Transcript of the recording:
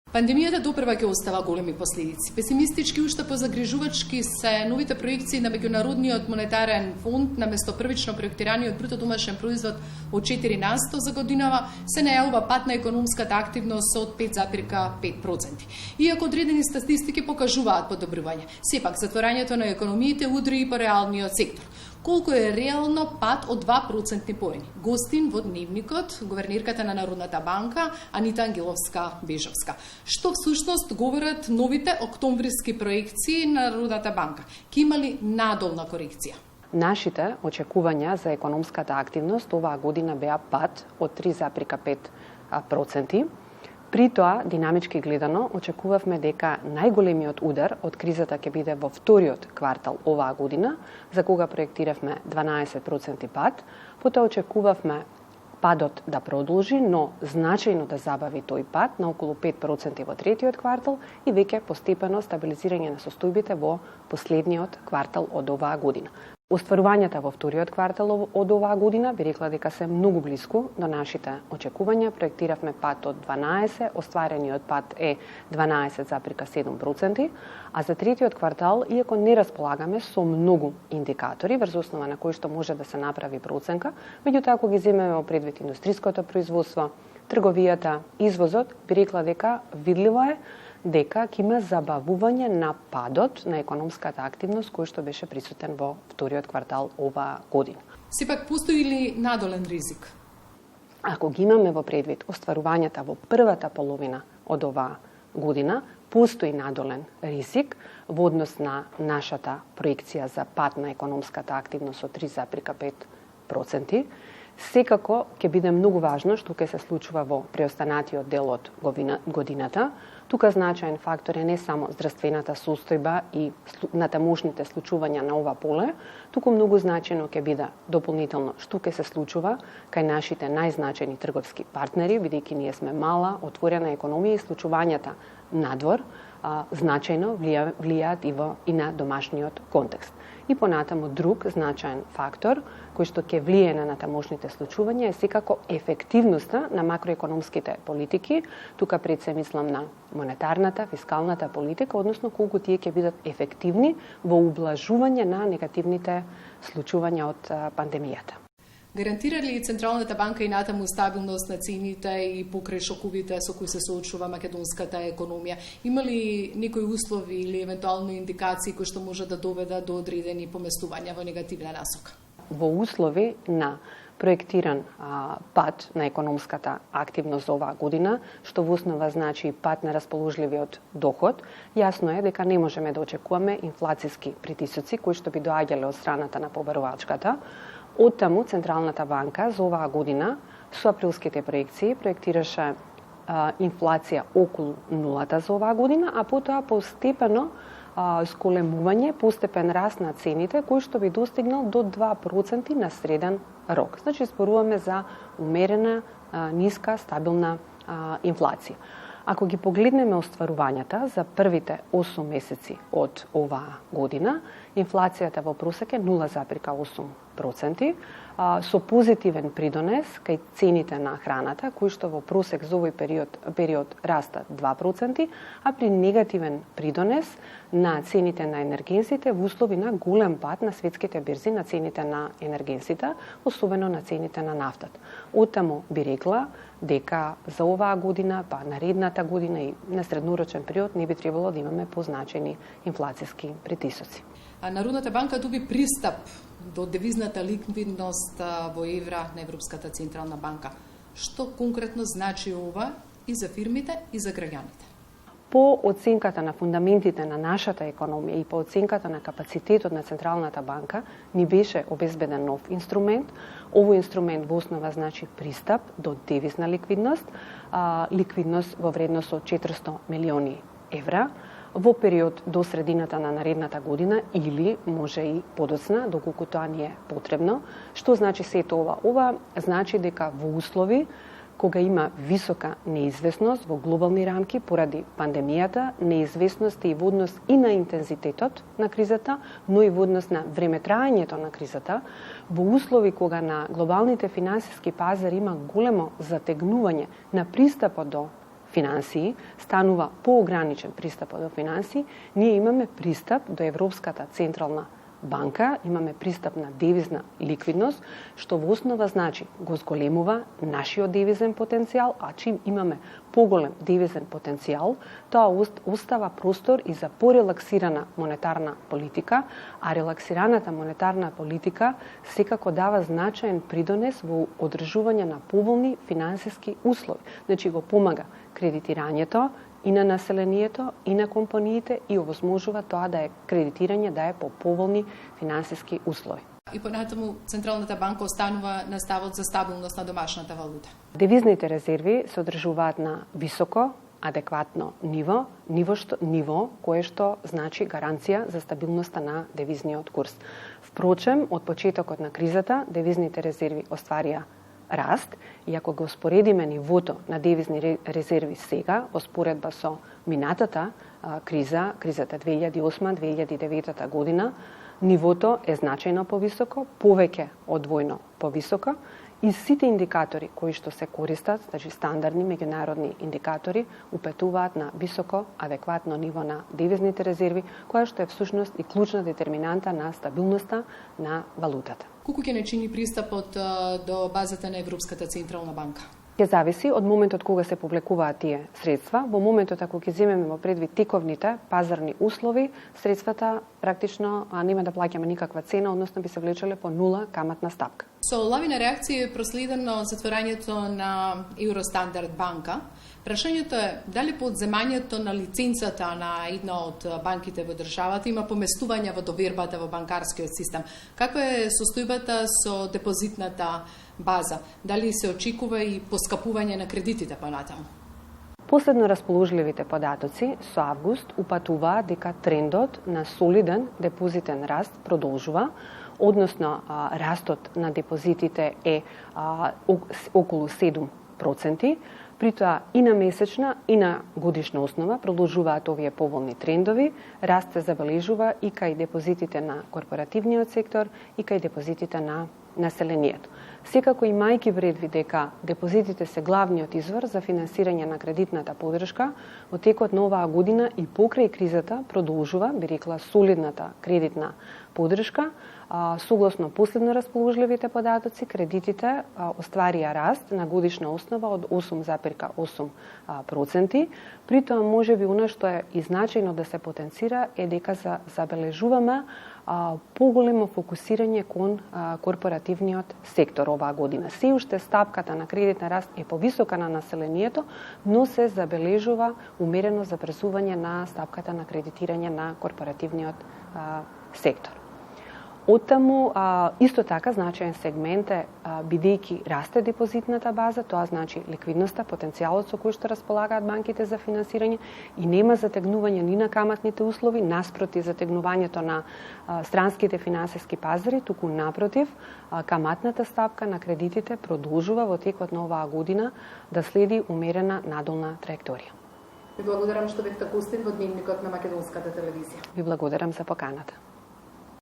Пандемијата допрва ќе остава големи последици. Песимистички, уште позагрижувачки се новите проекции на Меѓународниот монетарен фонд наместо првично проектираниот бруто домашен производ од 4% за годинава се најавува пат на економската активност од 5,5%. Иако одредени статистики покажуваат подобрување, сепак затворањето на економиите удри и по реалниот сектор. Колку е реално пат од 2% поени? Гостин во Дневникот, гувернерката на Народната банка Анита Ангеловска-Бежовска. Што всушност говорат новите октомвриски проекции на Народната банка? Ке има ли надолна корекција? Нашите очекувања за економската активност оваа година беа пат од 3,5%. При тоа, динамички гледано, очекувавме дека најголемиот удар од кризата ќе биде во вториот квартал оваа година, за кога проектиравме 12% пат. Потоа очекувавме падот да продолжи, но значајно да забави тој пат на околу 5% во третиот квартал и веќе постепено стабилизирање на состојбите во последниот квартал од оваа година. Остварувањата во вториот квартал од оваа година би рекла дека се многу блиску до нашите очекувања. Проектиравме пат од 12, остварениот пат е 12,7%, а за третиот квартал, иако не располагаме со многу индикатори врз основа на кои што може да се направи проценка, меѓутоа ако ги земеме во предвид индустриското производство, трговијата, извозот, би рекла дека видливо е дека ќе има забавување на падот на економската активност кој што беше присутен во вториот квартал оваа година. Сепак постои ли надолен ризик? Ако ги имаме во предвид остварувањата во првата половина од оваа година, постои надолен ризик во однос на нашата проекција за пад на економската активност од 3,5%. Секако ќе биде многу важно што ќе се случува во преостанатиот дел од годината. Тука значаен фактор е не само здравствената состојба и натамошните случувања на ова поле, туку многу значајно ќе биде дополнително што ќе се случува кај нашите најзначајни трговски партнери, бидејќи ние сме мала, отворена економија и случувањата надвор значајно влијаат и на домашниот контекст. И понатаму друг значаен фактор кој што ќе влие на тамошните случувања е секако ефективноста на макроекономските политики. Тука пред се мислам на монетарната, фискалната политика, односно колку тие ќе бидат ефективни во ублажување на негативните случувања од пандемијата. Гарантира ли Централната банка и натаму стабилност на цените и покрај шоковите со кои се соочува македонската економија? Има ли некои услови или евентуално индикации кои што може да доведат до одредени поместувања во негативна насока? Во услови на проектиран пат на економската активност за оваа година, што во основа значи пат на расположливиот доход, јасно е дека не можеме да очекуваме инфлацијски притисоци кои што би доаѓале од страната на побарувачката. Оттаму Централната банка за оваа година со априлските проекции проектираше инфлација околу нулата за оваа година, а потоа постепено сколемување, постепен раст на цените кој што би достигнал до 2% на среден рок. Значи зборуваме за умерена, ниска, стабилна инфлација. Ако ги погледнеме остварувањата за првите 8 месеци од оваа година, инфлацијата во просек е 0,8%, со позитивен придонес кај цените на храната, кои што во просек за овој период растат 2%, а при негативен придонес на цените на енергенсите во услови на голем пат на светските берзи на цените на енергенсите, особено на цените на нафтата. Оттаму би рекла дека за оваа година, па наредната година и на среднорочен период не би требало да имаме позначени инфлацијски притисоци. Народната банка доби пристап до девизната ликвидност во евра на Европската централна банка. Што конкретно значи ова и за фирмите и за граѓаните? По оценката на фундаментите на нашата економија и по оценката на капацитетот на Централната банка ни беше обезбеден нов инструмент. Овој инструмент во основа значи пристап до девизна ликвидност, ликвидност во вредност од 400 милиони евра во период до средината на наредната година или може и подоцна, доколку тоа ни е потребно. Што значи сето ова? Ова значи дека во услови кога има висока неизвестност во глобални рамки поради пандемијата, неизвестност е и во однос и на интензитетот на кризата, но и во однос на времетраењето на кризата, во услови кога на глобалните финансиски пазари има големо затегнување на пристапот до финансии, станува поограничен пристапот до финансии, ние имаме пристап до Европската централна банка, имаме пристап на девизна ликвидност, што во основа значи го зголемува нашиот девизен потенцијал, а чим имаме поголем девизен потенцијал, тоа остава простор и за порелаксирана монетарна политика, а релаксираната монетарна политика секако дава значаен придонес во одржување на поволни финансиски услови. Значи го помага кредитирањето и на населението, и на компаниите и овозможува тоа да е кредитирање да е по поволни финансиски услови. И понатаму Централната банка останува на ставот за стабилност на домашната валута. Девизните резерви се одржуваат на високо, адекватно ниво кое што значи гаранција за стабилноста на девизниот курс. Впрочем, од почетокот на кризата, девизните резерви остварија раст и ако го споредиме нивото на девизни резерви сега, во споредба со минатата кризата 2008-2009 година, нивото е значајно повисоко, повеќе од двојно повисоко и сите индикатори кои што се користат, значи стандардни меѓународни индикатори, упетуваат на високо, адекватно ниво на девизните резерви, која што е всушност и клучна детерминанта на стабилноста на валутата. Колку ќе не чини пристапот до базата на Европската централна банка? Ќе зависи од моментот кога се публикуваат тие средства. Во моментот ако ќе земеме во предвид тековните пазарни услови, средствата практично нема да плаќаме никаква цена, односно би се влечеле по нула каматна стапка. Со лавина реакција е проследено затворањето на Евростандард банка. Прашањето е дали по одземањето на лиценцата на една од банките во државата има поместување во довербата во банкарскиот систем. Каква е состојбата со депозитната база? Дали се очекува и поскапување на кредитите понатаму? Последно расположливите податоци со август упатуваат дека трендот на солиден депозитен раст продолжува, односно растот на депозитите е околу 7%, при тоа и на месечна и на годишна основа продолжуваат овие поволни трендови, раст се забележува и кај депозитите на корпоративниот сектор и кај депозитите на населението. Секако имајќи предвид дека депозитите се главниот извор за финансирање на кредитната поддршка, во текот на оваа година и покрај кризата продолжува, би рекла, солидната кредитна поддршка. Согласно последно расположливите податоци, кредитите остварија раст на годишна основа од 8,8%. При тоа можеби она што е и значајно да се потенцира е дека забележуваме поголемо фокусирање кон корпоративниот сектор оваа година. Се уште стапката на кредитна раст е повисока на населението, но се забележува умерено забрзување на стапката на кредитирање на корпоративниот сектор. Оттаму, исто така, значаен сегмент е, бидејќи расте депозитната база, тоа значи ликвидноста, потенцијалот со кој што располагаат банките за финансирање и нема затегнување ни на каматните услови, наспроти затегнувањето на странските финансиски пазари, туку напротив, каматната стапка на кредитите продолжува во текот на оваа година да следи умерена надолна траекторија. Ви благодарам што бевте гостин во Дневникот на Македонската телевизија. Ви благодарам за поканата.